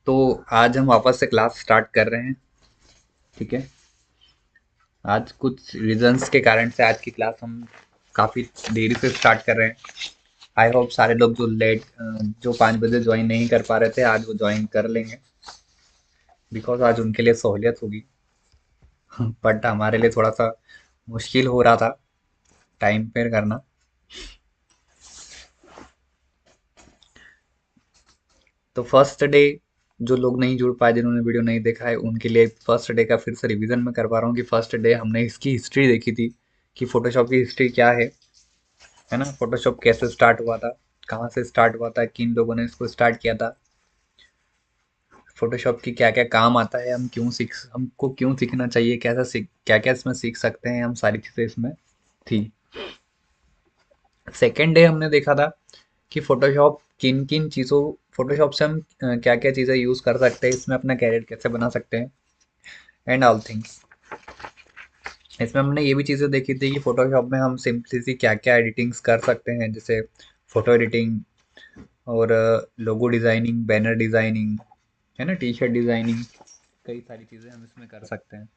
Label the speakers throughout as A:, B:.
A: तो आज हम वापस से क्लास स्टार्ट कर रहे हैं। ठीक है। आज कुछ रीजंस के कारण से आज की क्लास हम काफ़ी देरी से स्टार्ट कर रहे हैं। आई होप सारे लोग जो 5 बजे ज्वाइन नहीं कर पा रहे थे आज वो ज्वाइन कर लेंगे, बिकॉज आज उनके लिए सहूलियत होगी। बट हमारे लिए थोड़ा सा मुश्किल हो रहा था टाइम पे करना। तो फर्स्ट डे जो लोग नहीं जुड़ पाए, जिन्होंने वीडियो नहीं देखा है, उनके लिए फर्स्ट डे का फिर से रिवीजन मैं करवा रहा हूँ कि फर्स्ट डे हमने इसकी हिस्ट्री देखी थी कि फोटोशॉप की हिस्ट्री क्या है ना। फोटोशॉप कैसे स्टार्ट हुआ था, कहाँ से स्टार्ट हुआ था, किन लोगों ने इसको स्टार्ट किया था, फोटोशॉप की क्या क्या काम आता है, हमको क्यों सीखना चाहिए, कैसा सीख क्या क्या इसमें सीख सकते हैं हम, सारी चीज़ें इसमें थी। सेकेंड डे हमने देखा था कि फोटोशॉप किन किन चीज़ों फोटोशॉप से हम क्या क्या चीज़ें यूज़ कर सकते हैं, इसमें अपना कैरियर कैसे बना सकते हैं, एंड ऑल थिंग्स। इसमें हमने ये भी चीज़ें देखी थी कि फोटोशॉप में हम सिंपली सी क्या क्या एडिटिंग्स कर सकते हैं, जैसे फोटो एडिटिंग और लोगो डिज़ाइनिंग, बैनर डिज़ाइनिंग, है ना, टी शर्ट डिज़ाइनिंग, कई सारी चीज़ें हम इसमें कर सकते हैं।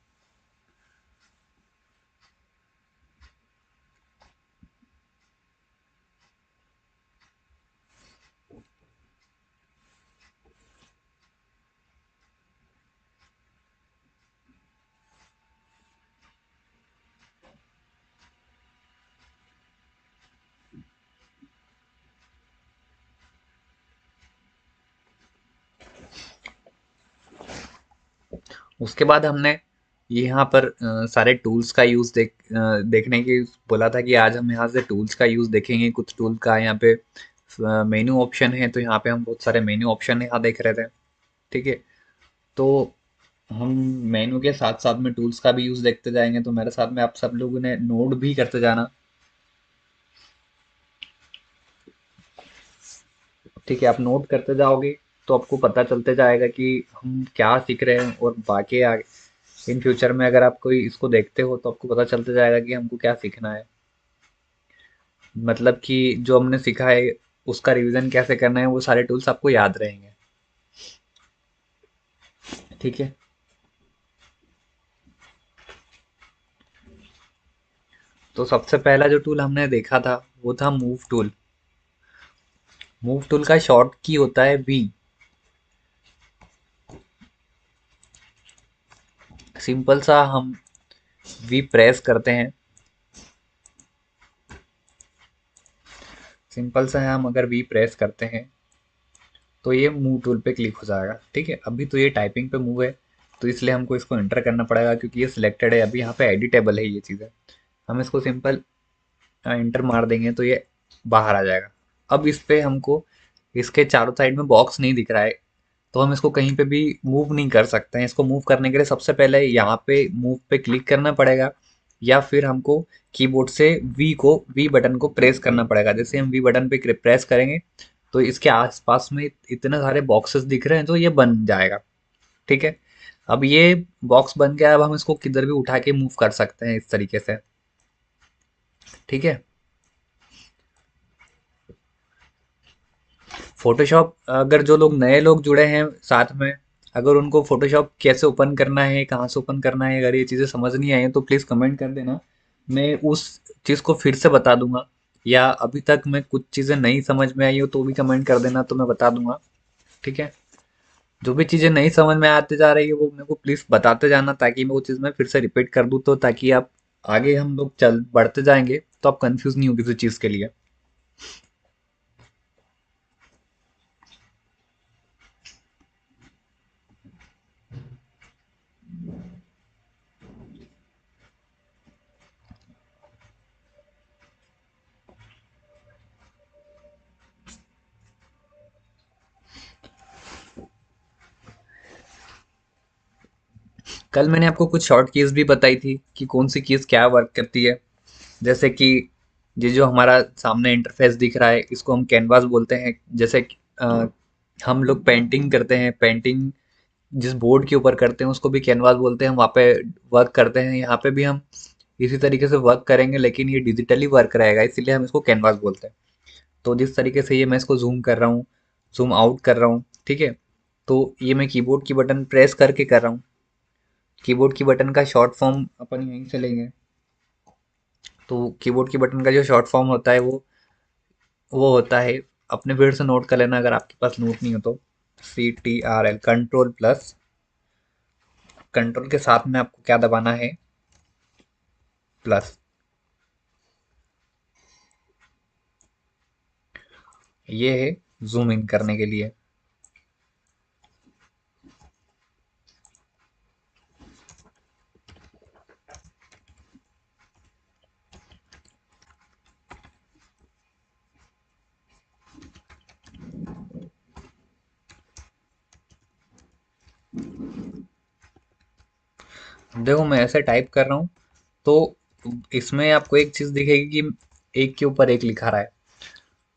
A: उसके बाद हमने ये यहाँ पर सारे टूल्स का देखने की बोला था कि आज हम यहाँ से टूल्स का यूज़ देखेंगे। कुछ टूल का यहाँ पे मेन्यू ऑप्शन है, तो यहाँ पे हम बहुत सारे मेन्यू ऑप्शन यहाँ देख रहे थे। ठीक है। तो हम मेन्यू के साथ साथ में टूल्स का भी यूज़ देखते जाएंगे, तो मेरे साथ में आप सब लोगों ने नोट भी करते जाना। ठीक है, आप नोट करते जाओगे तो आपको पता चलते जाएगा कि हम क्या सीख रहे हैं, और बाकी आगे इन फ्यूचर में अगर आप कोई इसको देखते हो तो आपको पता चलते जाएगा कि हमको क्या सीखना है। मतलब कि जो हमने सीखा है उसका रिवीजन कैसे करना है, वो सारे टूल्स आपको याद रहेंगे। ठीक है। तो सबसे पहला जो टूल हमने देखा था वो था मूव टूल। मूव टूल का शॉर्ट की होता है वी। सिंपल सा हम वी प्रेस करते हैं, सिंपल सा है, हम अगर वी प्रेस करते हैं तो ये मूव टूल पे क्लिक हो जाएगा। ठीक है। अभी तो ये टाइपिंग पे मूव है, तो इसलिए हमको इसको एंटर करना पड़ेगा क्योंकि ये सिलेक्टेड है। अभी यहाँ पे एडिटेबल है ये चीज़ें। हम इसको सिंपल एंटर मार देंगे तो ये बाहर आ जाएगा। अब इस पे हमको इसके चारों साइड में बॉक्स नहीं दिख रहा है, तो हम इसको कहीं पे भी मूव नहीं कर सकते हैं। इसको मूव करने के लिए सबसे पहले यहाँ पे मूव पे क्लिक करना पड़ेगा, या फिर हमको कीबोर्ड से वी बटन को प्रेस करना पड़ेगा। जैसे हम वी बटन पे प्रेस करेंगे तो इसके आसपास में इतने सारे बॉक्सेस दिख रहे हैं, तो ये बन जाएगा। ठीक है। अब ये बॉक्स बन गया, अब हम इसको किधर भी उठा के मूव कर सकते हैं इस तरीके से। ठीक है। फोटोशॉप अगर जो लोग नए लोग जुड़े हैं साथ में, अगर उनको फोटोशॉप कैसे ओपन करना है, कहाँ से ओपन करना है, अगर ये चीज़ें समझ नहीं आई हैं तो प्लीज़ कमेंट कर देना। मैं उस चीज़ को फिर से बता दूंगा, या अभी तक मैं कुछ चीज़ें नहीं समझ में आई हो तो भी कमेंट कर देना, तो मैं बता दूंगा। ठीक है। जो भी चीज़ें नहीं समझ में आते जा रही है वो मेरे को प्लीज़ बताते जाना, ताकि मैं वो चीज़ में फिर से रिपीट कर दूँ, तो ताकि आप आगे हम लोग चल बढ़ते जाएंगे तो आप कंफ्यूज नहीं हो किसी चीज़ के लिए। कल मैंने आपको कुछ शॉर्ट कीज भी बताई थी कि कौन सी कीज क्या वर्क करती है। जैसे कि ये जो हमारा सामने इंटरफेस दिख रहा है इसको हम कैनवास बोलते हैं। जैसे कि, हम लोग पेंटिंग करते हैं, पेंटिंग जिस बोर्ड के ऊपर करते हैं उसको भी कैनवास बोलते हैं, हम वहाँ पे वर्क करते हैं। यहाँ पे भी हम इसी तरीके से वर्क करेंगे, लेकिन ये डिजिटली वर्क रहेगा, इसीलिए हम इसको कैनवास बोलते हैं। तो जिस तरीके से ये मैं इसको जूम कर रहा हूँ, जूम आउट कर रहा हूँ, ठीक है, तो ये मैं कीबोर्ड की बटन प्रेस करके कर रहा हूँ। कीबोर्ड की बटन का शॉर्ट फॉर्म अपन यहीं से लेंगे। तो कीबोर्ड की बटन का जो शॉर्ट फॉर्म होता है वो होता है, अपने फिर से नोट कर लेना अगर आपके पास नोट नहीं हो तो, CTRL, कंट्रोल प्लस, कंट्रोल के साथ में आपको क्या दबाना है, प्लस। ये है जूम इन करने के लिए। देखो मैं ऐसे टाइप कर रहा हूँ तो इसमें आपको एक चीज दिखेगी कि एक के ऊपर एक लिखा रहा है।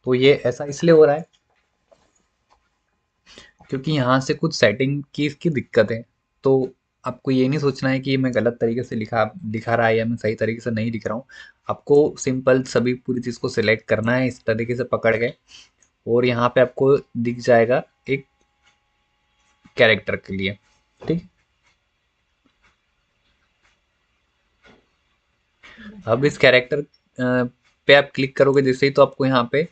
A: तो ये ऐसा इसलिए हो रहा है क्योंकि यहाँ से कुछ सेटिंग की इसकी दिक्कत है। तो आपको ये नहीं सोचना है कि मैं गलत तरीके से लिखा दिखा रहा है या मैं सही तरीके से नहीं लिख रहा हूँ। आपको सिंपल सभी पूरी चीज़ को सिलेक्ट करना है इस तरीके से पकड़ के, और यहाँ पे आपको दिख जाएगा एक कैरेक्टर के लिए, ठीक। अब इस कैरेक्टर पे आप क्लिक करोगे जैसे ही, तो आपको यहाँ पे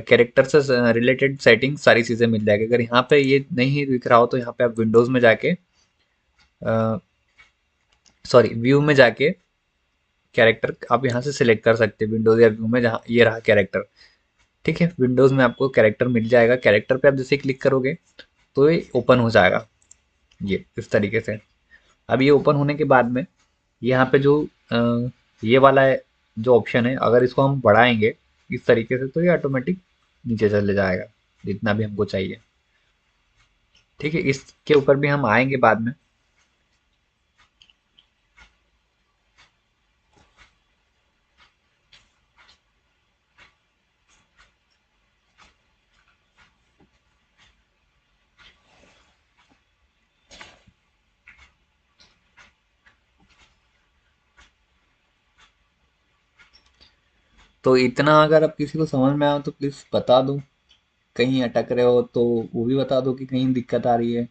A: कैरेक्टर से रिलेटेड सेटिंग सारी चीज़ें मिल जाएगी। अगर यहाँ पे ये नहीं दिख रहा हो तो यहाँ पे आप विंडोज़ में जाके, सॉरी, व्यू में जाके कैरेक्टर आप यहाँ से सिलेक्ट कर सकते हैं, विंडोज़ या व्यू में, जहाँ ये रहा कैरेक्टर। ठीक है, विंडोज़ में आपको कैरेक्टर मिल जाएगा। कैरेक्टर पे आप जैसे क्लिक करोगे तो ये ओपन हो जाएगा, ये इस तरीके से। अब ये ओपन होने के बाद में यहाँ पे जो ये वाला है, जो ऑप्शन है, अगर इसको हम बढ़ाएंगे इस तरीके से तो ये ऑटोमेटिक नीचे चले जाएगा जितना भी हमको चाहिए। ठीक है, इसके ऊपर भी हम आएंगे बाद में। तो इतना अगर अब किसी को समझ में आया तो प्लीज़ बता दो, कहीं अटक रहे हो तो वो भी बता दो कि कहीं दिक्कत आ रही है।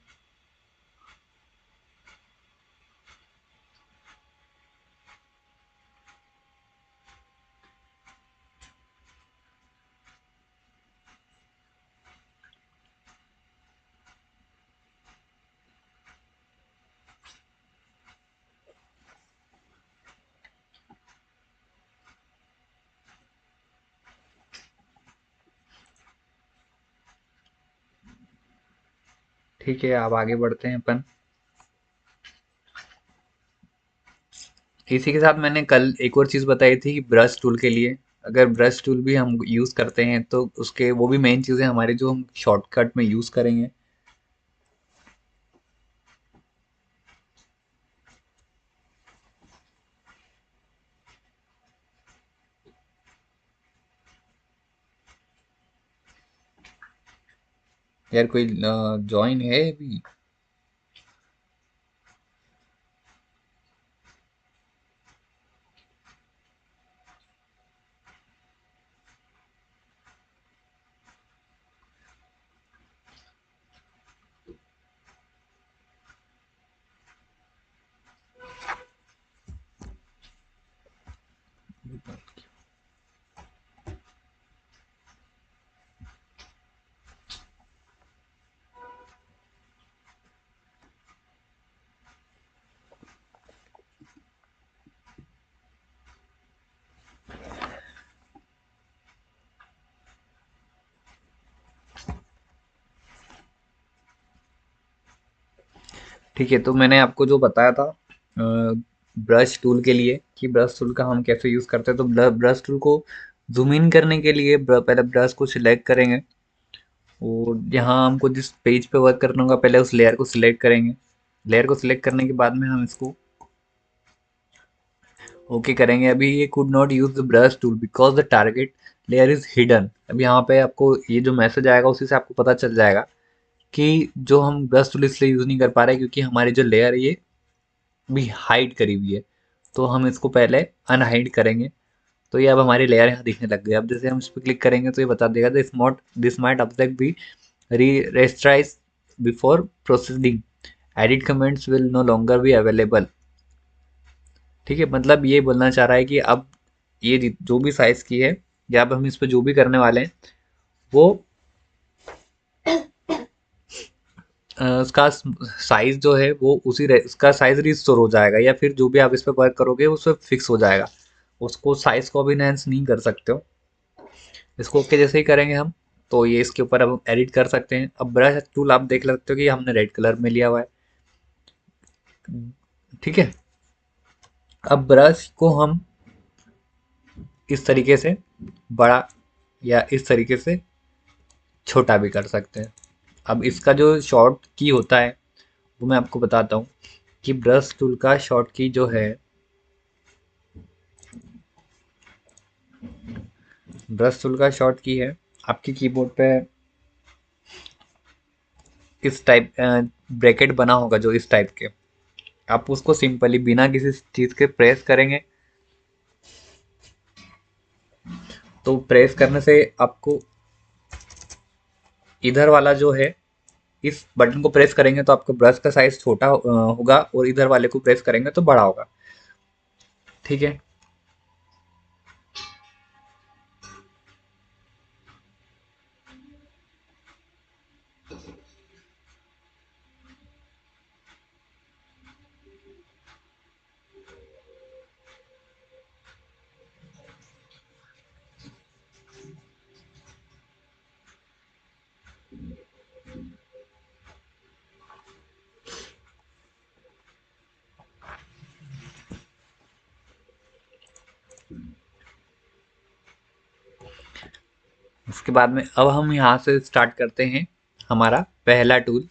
A: ठीक है, अब आगे बढ़ते हैं अपन। इसी के साथ मैंने कल एक और चीज़ बताई थी कि ब्रश टूल के लिए, अगर ब्रश टूल भी हम यूज़ करते हैं तो उसके वो भी मेन चीज़ें हमारी जो हम शॉर्टकट में यूज़ करेंगे। यार कोई जॉइन है अभी? ठीक है, तो मैंने आपको जो बताया था ब्रश टूल के लिए कि ब्रश टूल का हम कैसे यूज़ करते हैं, तो ब्रश टूल को जूम इन करने के लिए पहले ब्रश को सिलेक्ट करेंगे और यहाँ हमको जिस पेज पे वर्क करना होगा पहले उस लेयर को सिलेक्ट करेंगे। लेयर को सिलेक्ट करने के बाद में हम इसको ओके करेंगे। अभी ये could not use the brush tool because the target layer is hidden. अब यहाँ पे आपको ये जो मैसेज आएगा उसी से आपको पता चल जाएगा कि जो हम ब्रश टूल इसलिए यूज़ नहीं कर पा रहे क्योंकि हमारी जो लेयर है ये भी हाइड करी हुई है। तो हम इसको पहले अनहाइड करेंगे। तो ये अब हमारी लेयर यहाँ दिखने लग गई। अब जैसे हम इस पर क्लिक करेंगे तो ये बता देगा this might object be rasterized before proceeding, edit comments will no longer be available. ठीक है, मतलब ये बोलना चाह रहा है कि अब ये जो भी साइज की है या अब हम इस पर जो भी करने वाले हैं वो उसका साइज जो है वो उसका साइज रिस्टोर हो जाएगा या फिर जो भी आप इस पर वर्क करोगे उस पर फिक्स हो जाएगा। उसको साइज को भी इनहेंस नहीं कर सकते हो। इसको ओके जैसे ही करेंगे हम तो ये इसके ऊपर अब एडिट कर सकते हैं। अब ब्रश टूल आप देख सकते हो कि हमने रेड कलर में लिया हुआ है। ठीक है, अब ब्रश को हम इस तरीके से बड़ा या इस तरीके से छोटा भी कर सकते हैं। अब इसका जो शॉर्ट की होता है वो मैं आपको बताता हूँ कि ब्रश टूल का शॉर्ट की जो है, ब्रश टूल का शॉर्ट की है आपके कीबोर्ड पे इस टाइप ब्रैकेट बना होगा जो इस टाइप के। आप उसको सिंपली बिना किसी चीज़ के प्रेस करेंगे तो प्रेस करने से आपको इधर वाला जो है इस बटन को प्रेस करेंगे तो आपको ब्रश का साइज छोटा होगा और इधर वाले को प्रेस करेंगे तो बड़ा होगा। ठीक है, उसके बाद में अब हम यहाँ से स्टार्ट करते हैं हमारा पहला टूल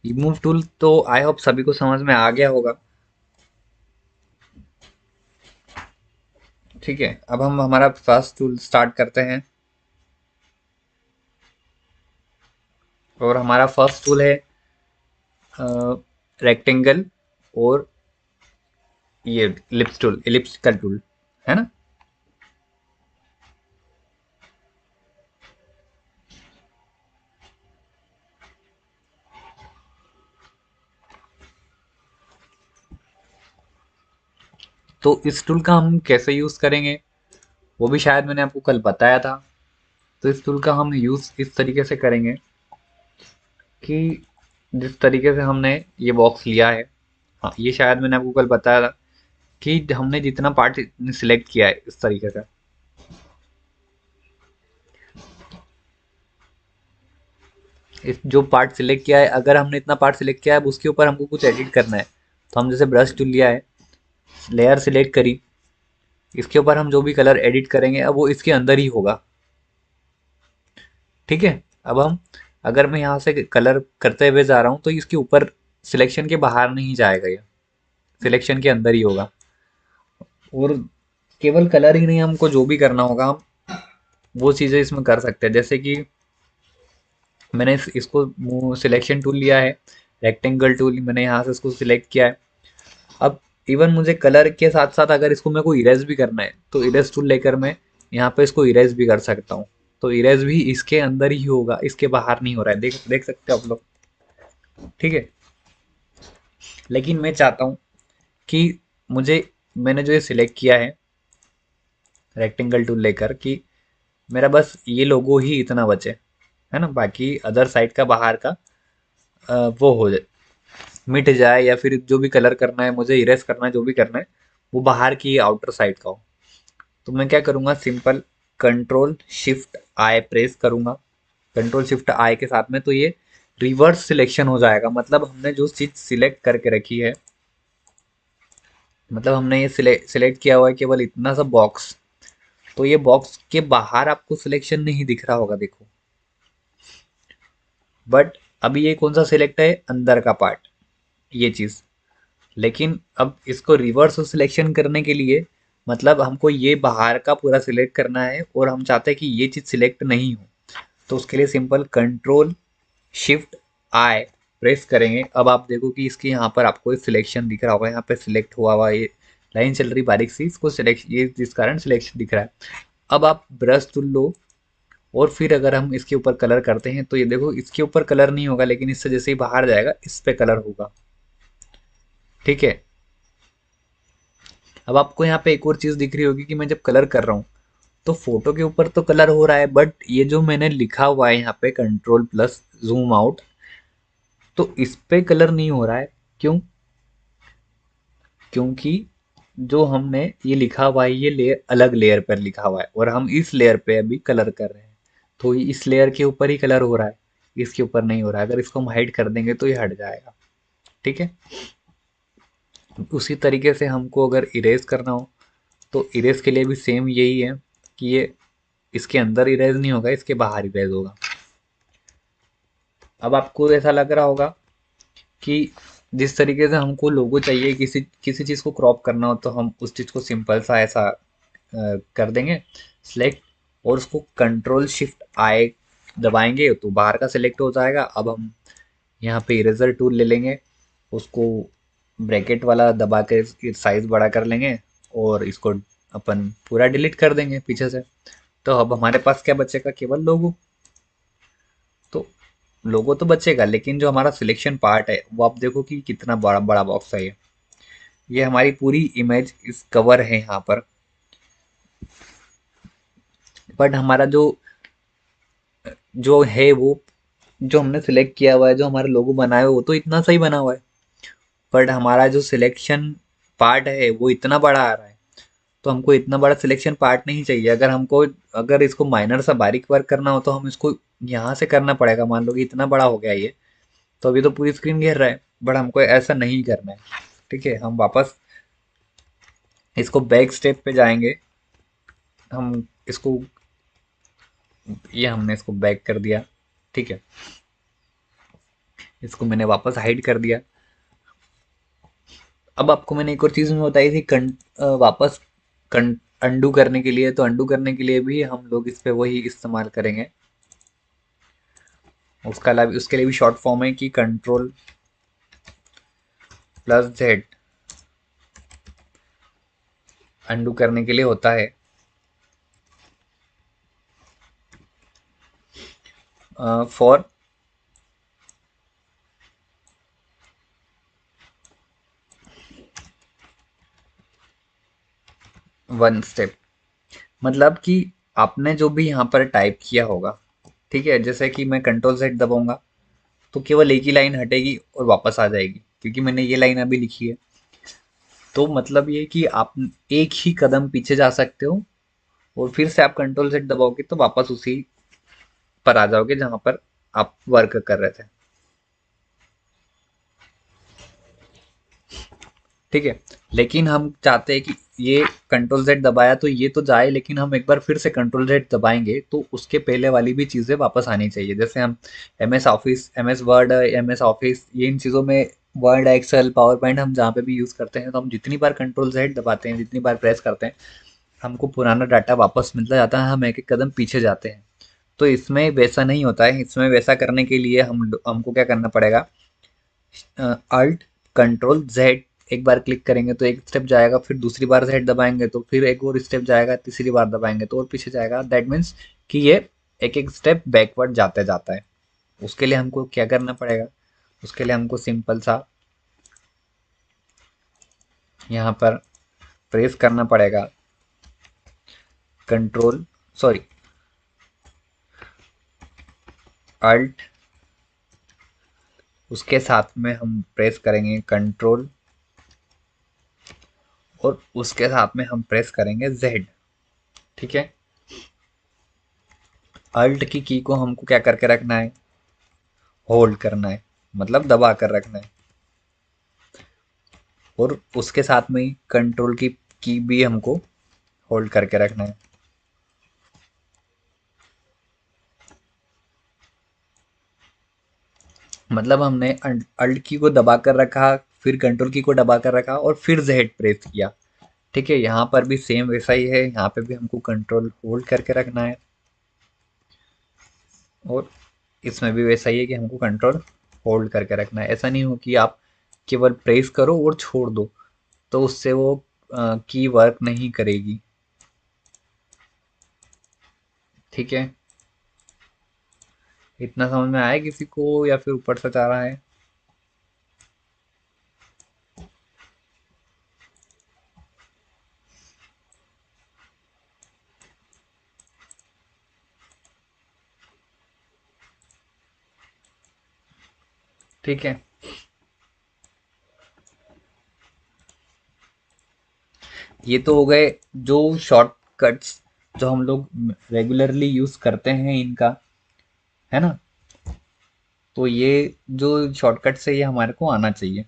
A: रिमूव टूल। तो आई होप सभी को समझ में आ गया होगा। ठीक है, अब हम हमारा फर्स्ट टूल स्टार्ट करते हैं और हमारा फर्स्ट टूल है रेक्टेंगल और ये इलिप्स टूल, इलिप्टिकल टूल है ना। तो इस टूल का हम कैसे यूज़ करेंगे वो भी शायद मैंने आपको कल बताया था। तो इस टूल का हम यूज़ इस तरीके से करेंगे कि जिस तरीके से हमने ये बॉक्स लिया है, हाँ ये शायद मैंने आपको कल बताया था कि हमने जितना पार्ट सिलेक्ट किया है इस तरीके से, इस जो पार्ट सिलेक्ट किया है अगर हमने इतना पार्ट सिलेक्ट किया है अब उसके ऊपर हमको कुछ एडिट करना है तो हम जैसे ब्रश टूल लिया है, लेयर सिलेक्ट करी, इसके ऊपर हम जो भी कलर एडिट करेंगे अब वो इसके अंदर ही होगा। ठीक है, अब हम अगर मैं यहाँ से कलर करते हुए जा रहा हूँ तो इसके ऊपर सिलेक्शन के बाहर नहीं जाएगा, ये सिलेक्शन के अंदर ही होगा। और केवल कलर ही नहीं, हमको जो भी करना होगा हम वो चीज़ें इसमें कर सकते हैं। जैसे कि मैंने इसको सिलेक्शन टूल लिया है, रेक्टेंगल टूल मैंने यहाँ से इसको सिलेक्ट किया है। अब इवन मुझे कलर के साथ साथ अगर इसको मेरे को इरेज भी करना है तो इरेज टूल लेकर मैं यहाँ पे इसको इरेज भी कर सकता हूँ। तो इरेज भी इसके अंदर ही होगा, इसके बाहर नहीं हो रहा है, देख देख सकते हो आप लोग। ठीक है, लेकिन मैं चाहता हूँ कि मुझे मैंने जो ये सिलेक्ट किया है रेक्टेंगल टूल लेकर कि मेरा बस ये लोगो ही इतना बचे, है ना, बाकी अदर साइड का बाहर का वो हो जाए, मिट जाए या फिर जो भी कलर करना है मुझे इरेज करना है जो भी करना है वो बाहर की आउटर साइड का हो। तो मैं क्या करूँगा, सिंपल कंट्रोल शिफ्ट आई प्रेस करूँगा। कंट्रोल शिफ्ट आई के साथ में तो ये रिवर्स सिलेक्शन हो जाएगा। मतलब हमने जो चीज़ सिलेक्ट करके रखी है, मतलब हमने ये सिलेक्ट किया हुआ है केवल इतना सा बॉक्स, तो ये बॉक्स के बाहर आपको सिलेक्शन नहीं दिख रहा होगा, देखो। बट अभी ये कौन सा सिलेक्ट है, अंदर का पार्ट, ये चीज़। लेकिन अब इसको रिवर्स सिलेक्शन करने के लिए, मतलब हमको ये बाहर का पूरा सिलेक्ट करना है और हम चाहते हैं कि ये चीज़ सिलेक्ट नहीं हो। तो उसके लिए सिंपल कंट्रोल शिफ्ट आई प्रेस करेंगे। अब आप देखो कि इसके यहाँ पर आपको सिलेक्शन दिख रहा होगा, यहाँ पे सिलेक्ट हुआ हुआ ये लाइन चल रही बारीक सी, इसको सिलेक्ट, ये जिस कारण सिलेक्शन दिख रहा है। अब आप ब्रश टूल लो और फिर अगर हम इसके ऊपर कलर करते हैं तो ये देखो इसके ऊपर कलर नहीं होगा, लेकिन इससे जैसे ही बाहर जाएगा इस पे कलर होगा। ठीक है। अब आपको यहाँ पे एक और चीज़ दिख रही होगी कि मैं जब कलर कर रहा हूँ तो फोटो के ऊपर तो कलर हो रहा है, बट ये जो मैंने लिखा हुआ है यहाँ पे कंट्रोल प्लस जूम आउट, तो इस पे कलर नहीं हो रहा है। क्यों? क्योंकि जो हमने ये लिखा हुआ है ये लेयर अलग लेयर पर लिखा हुआ है और हम इस लेयर पे अभी कलर कर रहे हैं, तो इस लेयर के ऊपर ही कलर हो रहा है, इसके ऊपर नहीं हो रहा है। अगर इसको हम हाइड कर देंगे तो ये हट जाएगा। ठीक है। उसी तरीके से हमको अगर इरेज करना हो तो इरेज के लिए भी सेम यही है कि ये इसके अंदर इरेज नहीं होगा, इसके बाहर इरेज होगा। अब आपको ऐसा लग रहा होगा कि जिस तरीके से हमको लोगो चाहिए, किसी किसी चीज़ को क्रॉप करना हो तो हम उस चीज़ को सिंपल सा ऐसा कर देंगे सिलेक्ट, और उसको कंट्रोल शिफ्ट आई दबाएंगे तो बाहर का सिलेक्ट हो जाएगा। अब हम यहाँ पे इरेजर टूल ले लेंगे, उसको ब्रैकेट वाला दबा के साइज बड़ा कर लेंगे और इसको अपन पूरा डिलीट कर देंगे पीछे से। तो अब हमारे पास क्या बचेगा, केवल लोगो। तो लोगो तो बचेगा, लेकिन जो हमारा सिलेक्शन पार्ट है वो आप देखो कि कितना बड़ा बड़ा बॉक्स है ये हमारी पूरी इमेज इस कवर है यहाँ पर। बट हमारा जो जो है वो, जो हमने सिलेक्ट किया हुआ है, जो हमारा लोगो बनाया हुआ है वो तो इतना सही बना हुआ है, बट हमारा जो सिलेक्शन पार्ट है वो इतना बड़ा आ रहा है। तो हमको इतना बड़ा सिलेक्शन पार्ट नहीं चाहिए। अगर हमको, अगर इसको माइनर सा बारीक वर्क करना हो तो हम इसको यहाँ से करना पड़ेगा। मान लो कि इतना बड़ा हो गया ये, तो अभी तो पूरी स्क्रीन घेर रहा है, बट हमको ऐसा नहीं करना है। ठीक है। हम वापस इसको बैक स्टेप पे जाएंगे। हम इसको, ये हमने इसको बैक कर दिया। ठीक है। इसको मैंने वापस हाइड कर दिया। अब आपको मैंने एक और चीज़ में बताई थी वापस अंडू करने के लिए, तो अंडू करने के लिए भी हम लोग इस पे वही इस्तेमाल करेंगे। उसके लिए भी शॉर्ट फॉर्म है कि कंट्रोल प्लस जेड अंडू करने के लिए होता है। फॉर वन स्टेप, मतलब कि आपने जो भी यहाँ पर टाइप किया होगा, ठीक है, जैसे कि मैं कंट्रोल जेड दबाऊंगा तो केवल एक ही लाइन हटेगी और वापस आ जाएगी, क्योंकि मैंने ये लाइन अभी लिखी है। तो मतलब ये कि आप एक ही कदम पीछे जा सकते हो और फिर से आप कंट्रोल जेड दबाओगे तो वापस उसी पर आ जाओगे जहां पर आप वर्क कर रहे थे। ठीक है। लेकिन हम चाहते हैं कि ये कंट्रोल जेड दबाया तो ये तो जाए, लेकिन हम एक बार फिर से कंट्रोल जेड दबाएंगे तो उसके पहले वाली भी चीज़ें वापस आनी चाहिए। जैसे हम M S office, M S word, M S office, ये इन चीज़ों में वर्ड, एक्सेल, पावर पॉइंट हम जहाँ पे भी यूज़ करते हैं तो हम जितनी बार कंट्रोल जेड दबाते हैं, जितनी बार प्रेस करते हैं, हमको पुराना डाटा वापस मिलता जाता है, हम एक एक कदम पीछे जाते हैं। तो इसमें वैसा नहीं होता है। इसमें वैसा करने के लिए हमको क्या करना पड़ेगा, अल्ट कंट्रोल जेड एक बार क्लिक करेंगे तो एक स्टेप जाएगा, फिर दूसरी बार जेड दबाएंगे तो फिर एक और स्टेप जाएगा, तीसरी बार दबाएंगे तो और पीछे जाएगा। दैट मीन्स कि ये एक एक स्टेप बैकवर्ड जाते जाता है। उसके लिए हमको क्या करना पड़ेगा, उसके लिए हमको सिंपल सा यहाँ पर प्रेस करना पड़ेगा कंट्रोल, सॉरी, अल्ट, उसके साथ में हम प्रेस करेंगे कंट्रोल और उसके साथ में हम प्रेस करेंगे जेड। ठीक है। अल्ट की को हमको क्या करके रखना है, होल्ड करना है, मतलब दबा कर रखना है। और उसके साथ में ही कंट्रोल की भी हमको होल्ड करके रखना है। मतलब हमने अल्ट की को दबा कर रखा, फिर कंट्रोल की को दबा कर रखा और फिर जेड प्रेस किया। ठीक है, यहाँ पर भी सेम वैसा ही है, यहाँ पे भी हमको कंट्रोल होल्ड करके रखना है और इसमें भी वैसा ही है कि हमको कंट्रोल होल्ड करके रखना है। ऐसा नहीं हो कि आप केवल प्रेस करो और छोड़ दो, तो उससे वो की वर्क नहीं करेगी। ठीक है, इतना समझ में आया किसी को या फिर ऊपर से जा रहा है? ठीक है, ये तो हो गए जो शॉर्टकट्स जो हम लोग रेगुलरली यूज करते हैं इनका, है ना? तो ये जो शॉर्टकट्स है ये हमारे को आना चाहिए।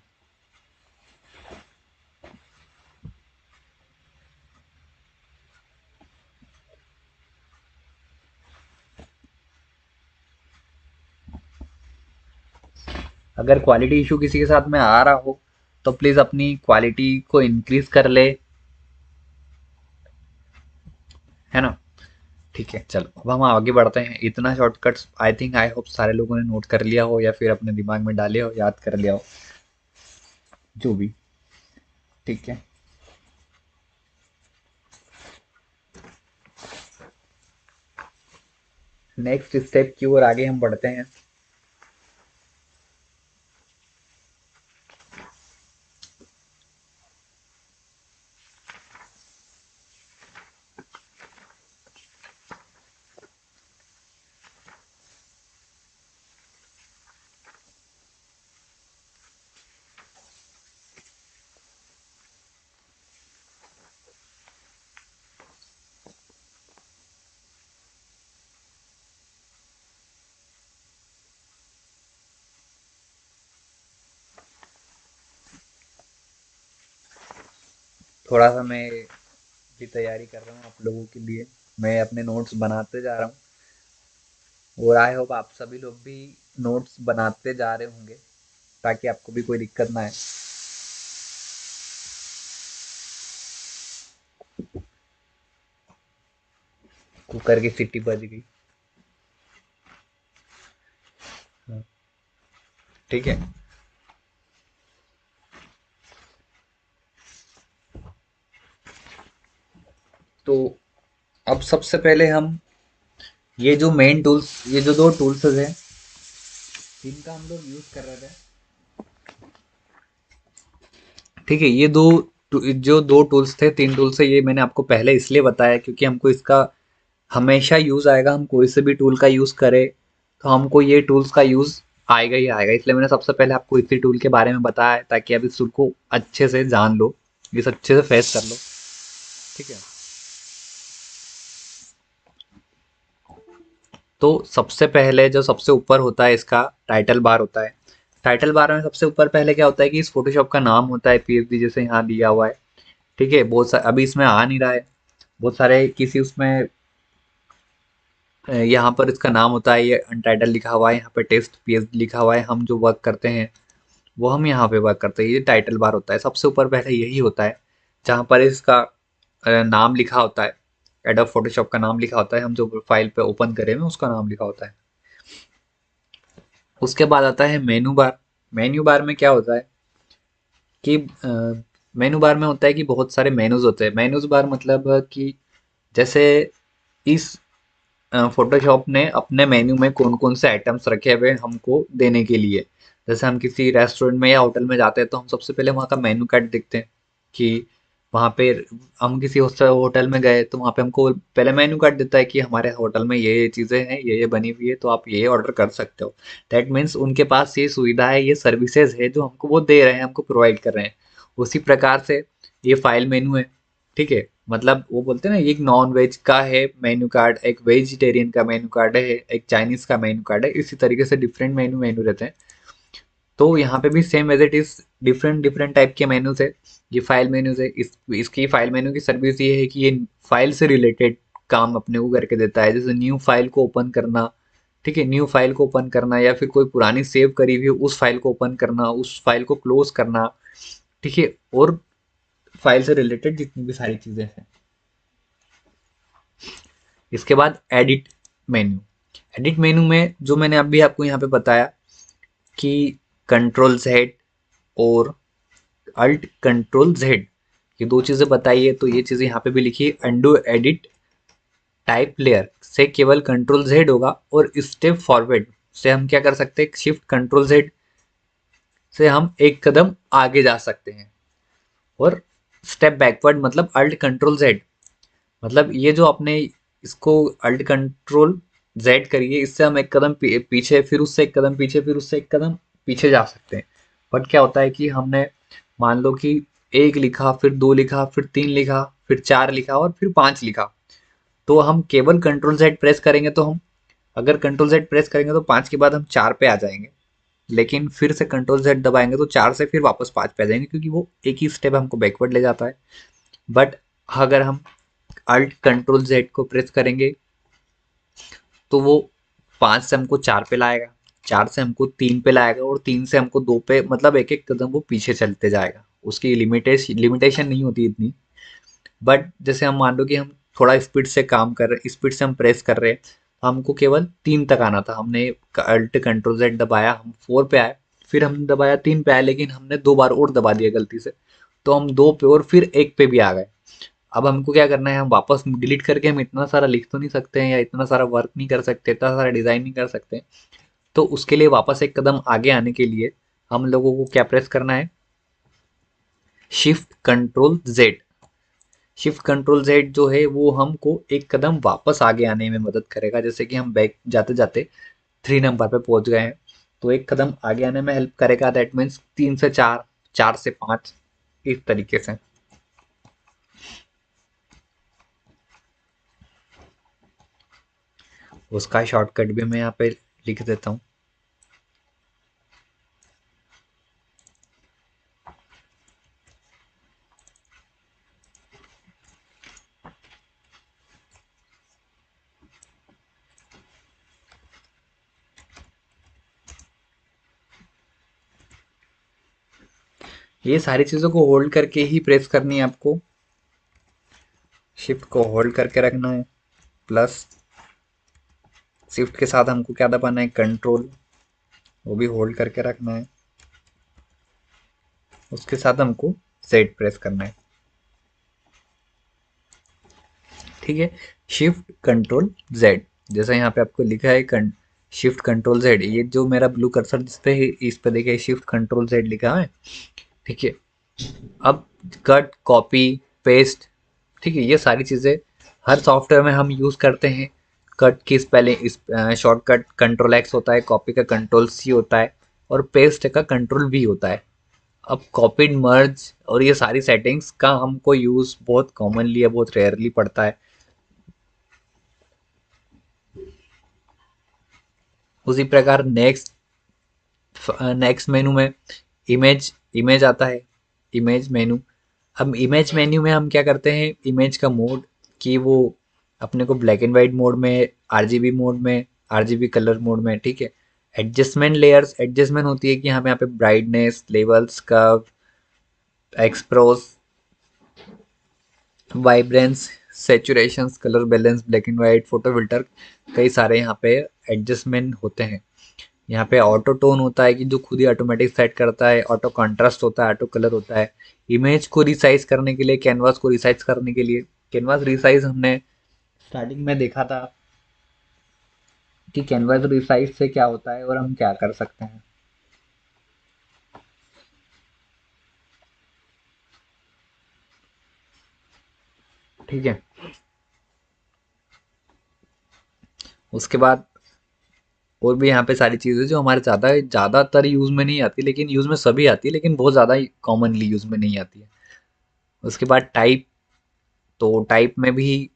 A: अगर क्वालिटी इशू किसी के साथ में आ रहा हो तो प्लीज अपनी क्वालिटी को इंक्रीज कर ले, है ना? ठीक है, चलो अब हम आगे बढ़ते हैं। इतना shortcuts I think I hope सारे लोगों ने नोट कर लिया हो या फिर अपने दिमाग में डाले हो, याद कर लिया हो, जो भी। ठीक है, नेक्स्ट स्टेप की ओर आगे हम बढ़ते हैं। थोड़ा सा मैं भी तैयारी कर रहा हूँ आप लोगों के लिए, मैं अपने नोट्स बनाते जा रहा हूँ और आई होप आप सभी लोग भी नोट्स बनाते जा रहे होंगे ताकि आपको भी कोई दिक्कत ना आए। कुकर की सीटी बज गई। हाँ, ठीक है, तो अब सबसे पहले हम ये जो मेन टूल्स, ये जो दो टूल्स हैं जिनका हम लोग यूज कर रहे थे, ठीक है, ये जो दो टूल्स थे, तीन टूल्स है, ये मैंने आपको पहले इसलिए बताया क्योंकि हमको इसका हमेशा यूज आएगा। हम कोई से भी टूल का यूज करें तो हमको ये टूल्स का यूज आएगा ही आएगा, इसलिए मैंने सबसे पहले आपको इसी टूल के बारे में बताया है ताकि आप इस टूल को अच्छे से जान लो, इस अच्छे से फेस कर लो। ठीक है, तो सबसे पहले जो सबसे ऊपर होता है इसका टाइटल बार होता है। टाइटल बार में सबसे ऊपर पहले क्या होता है कि इस फोटोशॉप का नाम होता है, पीएचडी जैसे यहाँ दिया हुआ है। ठीक है, बहुत सारे अभी इसमें आ नहीं रहा है, बहुत सारे किसी उसमें यहाँ पर इसका नाम होता है, ये अनटाइटल लिखा हुआ है, यहाँ पे टेस्ट पीएचडी लिखा हुआ है। हम जो वर्क करते हैं वो हम यहाँ पे वर्क करते हैं, ये टाइटल बार होता है। सबसे ऊपर पहले यही होता है जहाँ पर इसका नाम लिखा होता है, एडोब फोटोशॉप का नाम लिखा होता है, हम जो फाइल पे ओपन करे हुए उसका नाम लिखा होता है। उसके बाद आता है मेनू बार। मेन्यू बार में क्या होता है कि मेनू बार में होता है कि बहुत सारे मेनूज होते हैं। मेनूज बार मतलब कि जैसे इस फोटोशॉप ने अपने मेन्यू में कौन कौन से आइटम्स रखे हुए हैं हमको देने के लिए। जैसे हम किसी रेस्टोरेंट में या होटल में जाते हैं तो हम सबसे पहले वहाँ का मेन्यू कार्ड देखते हैं कि वहाँ पे हम किसी होटल में गए तो वहाँ पे हमको पहले मेन्यू कार्ड देता है कि हमारे होटल में ये चीज़ें हैं, ये बनी हुई है, तो आप ये ऑर्डर कर सकते हो। दैट मीन्स उनके पास ये सुविधा है, ये सर्विसेज है जो हमको वो दे रहे हैं, हमको प्रोवाइड कर रहे हैं। उसी प्रकार से ये फाइल मेन्यू है। ठीक है, मतलब वो बोलते हैं ना, एक नॉन वेज का है मेन्यू कार्ड, एक वेजिटेरियन का मेन्यू कार्ड है, एक चाइनीज का मेन्यू कार्ड है, इसी तरीके से डिफरेंट मेन्यू मेन्यू रहते हैं। तो यहाँ पे भी same as it is different different type के मेन्यूज है। ये फाइल मेन्यूज है। इसकी फाइल मेन्यू की सर्विस ये है कि ये फाइल से रिलेटेड काम अपने को करके देता है, जैसे न्यू फाइल को ओपन करना। ठीक है, न्यू फाइल को ओपन करना या फिर कोई पुरानी सेव करी हुई उस फाइल को ओपन करना, उस फाइल को क्लोज करना। ठीक है, और फाइल से रिलेटेड जितनी भी सारी चीजें हैं। इसके बाद एडिट मेन्यू। एडिट मेन्यू में जो मैंने अभी आपको यहाँ पे बताया कि कंट्रोल जेड और अल्ट कंट्रोल जेड, ये दो चीजें बताई है, तो ये चीजें यहाँ पे भी लिखी है। अंडू एडिट टाइप लेयर से केवल कंट्रोल जेड होगा, और स्टेप फॉरवर्ड से हम क्या कर सकते हैं, शिफ्ट कंट्रोल जेड से हम एक कदम आगे जा सकते हैं। और स्टेप बैकवर्ड मतलब अल्ट कंट्रोल जेड, मतलब ये जो आपने इसको अल्ट कंट्रोल जेड करिए, इससे हम एक कदम पीछे, फिर उससे एक कदम पीछे, फिर उससे एक कदम पीछे जा सकते हैं। बट क्या होता है कि हमने मान लो कि एक लिखा, फिर दो लिखा, फिर तीन लिखा, फिर चार लिखा और फिर पांच लिखा, तो हम केवल कंट्रोल जेड प्रेस करेंगे, तो हम अगर कंट्रोल जेड प्रेस करेंगे तो पांच के बाद हम चार पे आ जाएंगे। लेकिन फिर से कंट्रोल जेड दबाएंगे तो चार से फिर वापस पांच पे आ जाएंगे, क्योंकि वो एक ही स्टेप हमको बैकवर्ड ले जाता है। बट अगर हम अल्ट कंट्रोल जेड को प्रेस करेंगे तो वो पांच से हमको चार पे लाएगा, चार से हमको तीन पे लाएगा, और तीन से हमको दो पे, मतलब एक एक कदम वो पीछे चलते जाएगा। उसकी लिमिटेशन नहीं होती इतनी। बट जैसे हम मान लो कि हम थोड़ा स्पीड से काम कर रहे हैं, स्पीड से हम प्रेस कर रहे हैं, हमको केवल तीन तक आना था, हमने अल्ट कंट्रोल जेड दबाया, हम फोर पे आए, फिर हमने दबाया तीन पे आए, लेकिन हमने दो बार और दबा दिया गलती से, तो हम दो पे और फिर एक पे भी आ गए। अब हमको क्या करना है, हम वापस डिलीट करके हम इतना सारा लिख तो नहीं सकते हैं, या इतना सारा वर्क नहीं कर सकते, इतना सारा डिजाइन नहीं कर सकते। तो उसके लिए वापस एक कदम आगे आने के लिए हम लोगों को क्या प्रेस करना है, shift control Z. Shift control Z जो है वो हमको एक कदम वापस आगे आने में मदद करेगा। जैसे कि हम बैक जाते जाते थ्री नंबर पे पहुंच गए हैं, तो एक कदम आगे आने में हेल्प करेगा। दैट मीन्स तीन से चार, चार से पांच, इस तरीके से। उसका शॉर्टकट भी मैं यहाँ पे लिख देता हूँ। ये सारी चीज़ों को होल्ड करके ही प्रेस करनी है आपको। शिफ्ट को होल्ड करके रखना है, प्लस शिफ्ट के साथ हमको क्या दबाना है, कंट्रोल, वो भी होल्ड करके रखना है। उसके साथ हमको सेट प्रेस करना है। ठीक है, शिफ्ट कंट्रोल जेड, जैसा यहाँ पे आपको लिखा है शिफ्ट कंट्रोल जेड, ये जो मेरा ब्लू कर्सर जिस पे है इस पे देखिए शिफ्ट कंट्रोल जेड लिखा है। ठीक है, अब कट, कॉपी, पेस्ट, ठीक है, ये सारी चीज़ें हर सॉफ्टवेयर में हम यूज़ करते हैं। कट की स्पेलिंग, इस शॉर्टकट कंट्रोल एक्स होता है, कॉपी का कंट्रोल सी होता है, और पेस्ट का कंट्रोल वी होता है। अब कॉपीड, मर्ज और ये सारी सेटिंग्स का हमको यूज़ बहुत कॉमनली है, बहुत रेयरली पड़ता है। उसी प्रकार नेक्स्ट, नेक्स्ट मेनू में इमेज, इमेज आता है, इमेज मेनू। अब इमेज मेन्यू में हम क्या करते हैं, इमेज का मोड, कि वो अपने को ब्लैक एंड वाइट मोड में, आरजीबी मोड में, आरजीबी कलर मोड में। ठीक है, एडजस्टमेंट लेयर्स, एडजस्टमेंट होती है कि हमें यहाँ पे brightness, levels, curve, exposure, vibrance, saturation, colour balance, black and white, photo filter, कई सारे यहाँ पे एडजस्टमेंट होते हैं। यहाँ पे ऑटो टोन होता है कि जो खुद ही ऑटोमेटिक सेट करता है, ऑटो कॉन्ट्रास्ट होता है, ऑटो कलर होता है। इमेज को रिसाइज करने के लिए, कैनवास को रिसाइज करने के लिए, कैनवास रिसाइज हमने स्टार्टिंग में देखा था कि कैनवास रिसाइज से क्या होता है और हम क्या कर सकते हैं। ठीक है, उसके बाद और भी यहाँ पे सारी चीज़ें जो हमारे ज़्यादातर यूज़ में नहीं आती, लेकिन यूज़ में सभी आती है, लेकिन बहुत ज़्यादा कॉमनली यूज़ में नहीं आती है। उसके बाद टाइप, तो टाइप में भी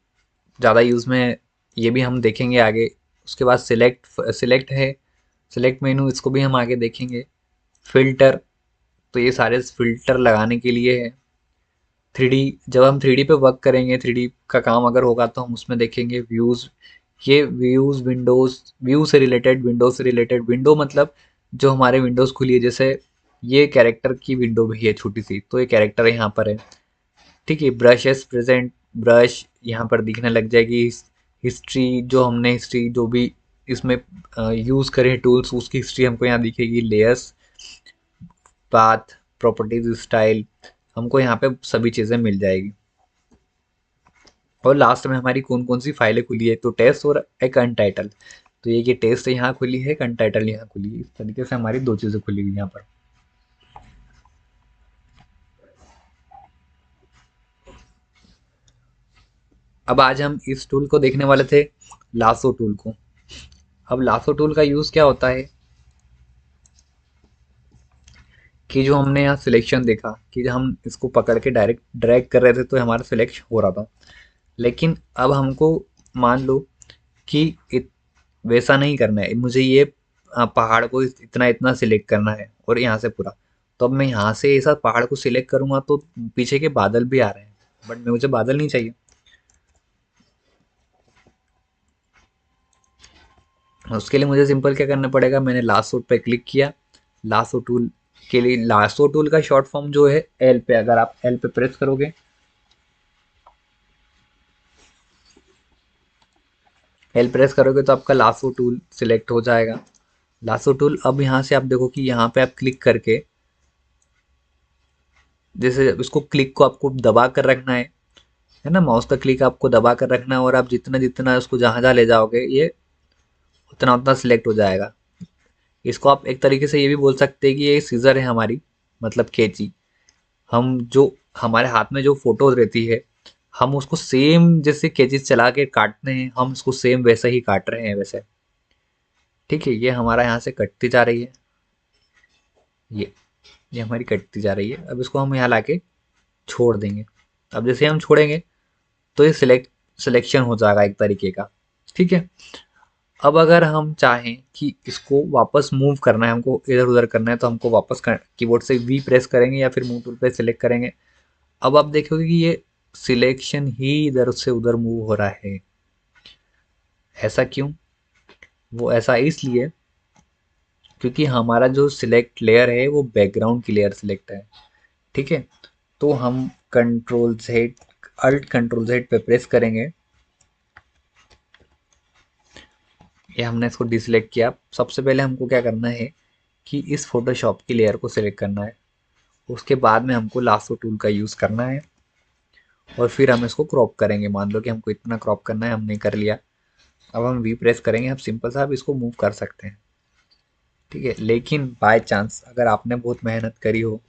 A: ज़्यादा यूज़ में ये भी हम देखेंगे आगे। उसके बाद सिलेक्ट है, सिलेक्ट मेनू, इसको भी हम आगे देखेंगे। फ़िल्टर, तो ये सारे फ़िल्टर लगाने के लिए है। 3D, जब हम 3D पे वर्क करेंगे, 3D का काम अगर होगा तो हम उसमें देखेंगे व्यूज़। ये व्यूज़, विंडोज़, व्यू से रिलेटेड, विंडो से रिलेटेड। विंडो मतलब जो हमारे विंडोज़ खुली है, जैसे ये कैरेक्टर की विंडो भी है छोटी सी, तो ये कैरेक्टर यहाँ पर है। ठीक है, ब्रशेस प्रेजेंट, ब्रश यहाँ पर दिखने लग जाएगी। हिस्ट्री, जो हमने हिस्ट्री जो भी इसमें यूज़ करें टूल्स, उसकी हिस्ट्री हमको यहाँ दिखेगी। लेयर्स, पाथ, प्रॉपर्टीज, स्टाइल, हमको यहाँ पे सभी चीज़ें मिल जाएगी। और लास्ट में हमारी कौन कौन सी फाइलें खुली है, तो टेस्ट और एक अनटाइटल। तो ये कि टेस्ट यहाँ खुली है, एक अनटाइटल यहाँ खुली है। इस तरीके से हमारी दो चीज़ें खुली हुई यहाँ पर। अब आज हम इस टूल को देखने वाले थे, लासो टूल को। अब लासो टूल का यूज़ क्या होता है कि जो हमने यहाँ सिलेक्शन देखा कि हम इसको पकड़ के डायरेक्ट ड्रैग कर रहे थे तो हमारा सिलेक्ट हो रहा था। लेकिन अब हमको मान लो कि वैसा नहीं करना है, मुझे ये पहाड़ को इतना इतना सिलेक्ट करना है और यहाँ से पूरा। तो अब मैं यहाँ से ऐसा पहाड़ को सिलेक्ट करूँगा तो पीछे के बादल भी आ रहे हैं, बट मुझे बादल नहीं चाहिए। उसके लिए मुझे सिंपल क्या करना पड़ेगा, मैंने लासो पे क्लिक किया। लासो टूल के लिए, लासो टूल का शॉर्ट फॉर्म जो है एल पे, अगर आप एल पे प्रेस करोगे, एल प्रेस करोगे तो आपका लासो टूल सिलेक्ट हो जाएगा। लासो टूल, अब यहाँ से आप देखो कि यहाँ पे आप क्लिक करके, जैसे इसको क्लिक को आपको दबा कर रखना है ना, माउस का क्लिक आपको दबा कर रखना है, और आप जितना जितना उसको जहाँ जहाँ ले जाओगे ये उतना उतना सिलेक्ट हो जाएगा। इसको आप एक तरीके से ये भी बोल सकते हैं कि ये सीजर है हमारी, मतलब कैंची। हम जो हमारे हाथ में जो फोटोज रहती है, हम उसको सेम जैसे कैंची चला के काटते हैं, हम उसको सेम वैसे ही काट रहे हैं वैसे। ठीक है, ये हमारा यहाँ से कटती जा रही है, ये हमारी कटती जा रही है। अब इसको हम यहाँ लाके छोड़ देंगे। अब जैसे हम छोड़ेंगे तो ये सिलेक्शन हो जाएगा एक तरीके का। ठीक है, अब अगर हम चाहें कि इसको वापस मूव करना है, हमको इधर उधर करना है, तो हमको वापस कीबोर्ड से वी प्रेस करेंगे या फिर मूव टूल पे सिलेक्ट करेंगे। अब आप देखोगे कि ये सिलेक्शन ही इधर से उधर मूव हो रहा है। ऐसा क्यों? वो ऐसा इसलिए क्योंकि हमारा जो सिलेक्ट लेयर है वो बैकग्राउंड की लेयर सिलेक्ट है। ठीक है, तो हम control Z, alt control Z पे प्रेस करेंगे। ये हमने इसको डिसलेक्ट किया। सबसे पहले हमको क्या करना है कि इस फोटोशॉप की लेयर को सिलेक्ट करना है, उसके बाद में हमको लासो टूल का यूज़ करना है, और फिर हम इसको क्रॉप करेंगे। मान लो कि हमको इतना क्रॉप करना है, हमने कर लिया। अब हम वी प्रेस करेंगे, आप सिंपल सा आप इसको मूव कर सकते हैं। ठीक है, लेकिन बाय चांस अगर आपने बहुत मेहनत करी हो,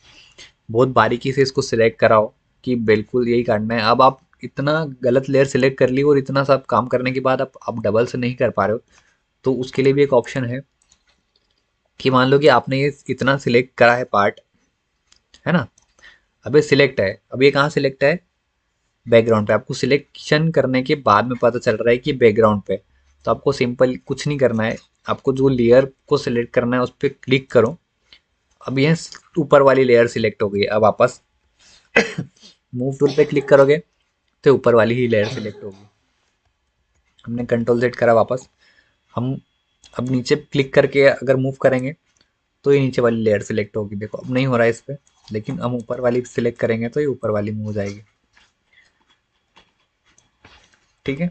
A: बहुत बारीकी से इसको सिलेक्ट करा हो कि बिल्कुल यही करना है, अब आप इतना गलत लेयर सिलेक्ट कर ली और इतना सब काम करने के बाद आप डबल से नहीं कर पा रहे हो, तो उसके लिए भी एक ऑप्शन है कि मान लो कि आपने ये इतना सिलेक्ट करा है पार्ट, है ना, अब ये सिलेक्ट है, अब ये कहाँ सिलेक्ट है, बैकग्राउंड पे। आपको सिलेक्शन करने के बाद में पता चल रहा है कि बैकग्राउंड पे, तो आपको सिंपल कुछ नहीं करना है, आपको जो लेयर को सिलेक्ट करना है उस पर क्लिक करो। अब ये ऊपर वाली लेयर सिलेक्ट हो गई। अब वापस मूव टूल पे क्लिक करोगे तो ऊपर वाली ही लेयर सिलेक्ट होगी। हमने कंट्रोल सेट करा वापस, हम अब नीचे क्लिक करके अगर मूव करेंगे तो ये नीचे वाली लेयर सिलेक्ट होगी। देखो अब नहीं हो रहा है इस पर, लेकिन हम ऊपर वाली सिलेक्ट करेंगे तो ये ऊपर वाली मूव हो जाएगी। ठीक है,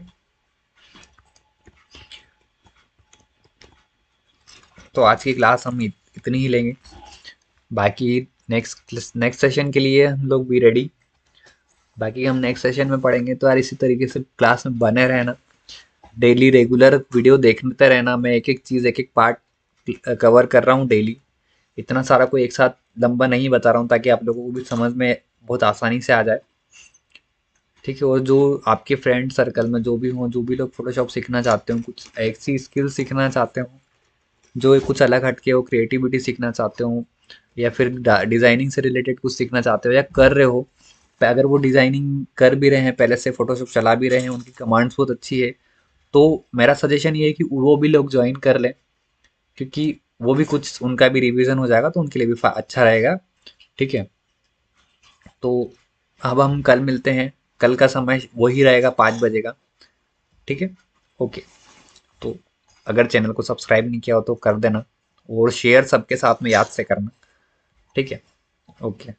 A: तो आज की क्लास हम इतनी ही लेंगे। बाकी नेक्स्ट सेशन के लिए हम लोग भी रेडी। बाकी हम नेक्स्ट सेशन में पढ़ेंगे। तो यार इसी तरीके से क्लास में बने रहना, डेली रेगुलर वीडियो देखते रहना। मैं एक एक चीज़, एक एक पार्ट कवर कर रहा हूँ डेली। इतना सारा कोई एक साथ लंबा नहीं बता रहा हूँ, ताकि आप लोगों को भी समझ में बहुत आसानी से आ जाए। ठीक है, और जो आपके फ्रेंड सर्कल में जो भी हों, जो भी लोग फोटोशॉप सीखना चाहते हो, कुछ ऐसी स्किल सीखना चाहते हो जो कुछ अलग हटके हो, क्रिएटिविटी सीखना चाहते हो, या फिर डिज़ाइनिंग से रिलेटेड कुछ सीखना चाहते हो या कर रहे हो, अगर वो डिज़ाइनिंग कर भी रहे हैं, पहले से फ़ोटोशॉप चला भी रहे हैं, उनकी कमांड्स बहुत अच्छी है, तो मेरा सजेशन ये है कि वो भी लोग ज्वाइन कर लें, क्योंकि वो भी कुछ उनका भी रिवीजन हो जाएगा तो उनके लिए भी अच्छा रहेगा। ठीक है, तो अब हम कल मिलते हैं। कल का समय वही रहेगा, 5 बजे का। ठीक है, ओके। तो अगर चैनल को सब्सक्राइब नहीं किया हो तो कर देना, और शेयर सबके साथ में याद से करना। ठीक है, ओके।